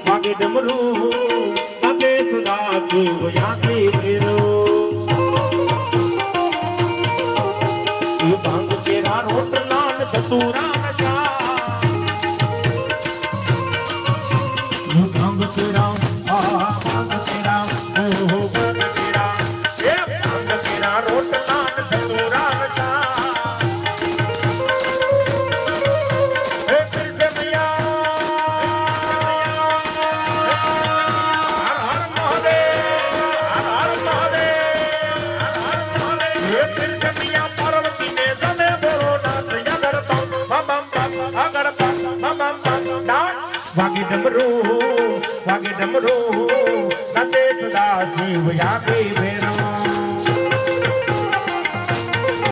વાગે ડમરો વાગે સુદા જીવ યાકે ફેરો ભાંગ તેરા રોટલા ને ધતુરા ભાંગ તેરા ભાંગ તેરા ઓહો ભાંગ તેરા એ ભાંગ તેરા રોટલા ને ધતુરા વાગે ડમરો ગાતે સદા જીવ યાકે ભેરો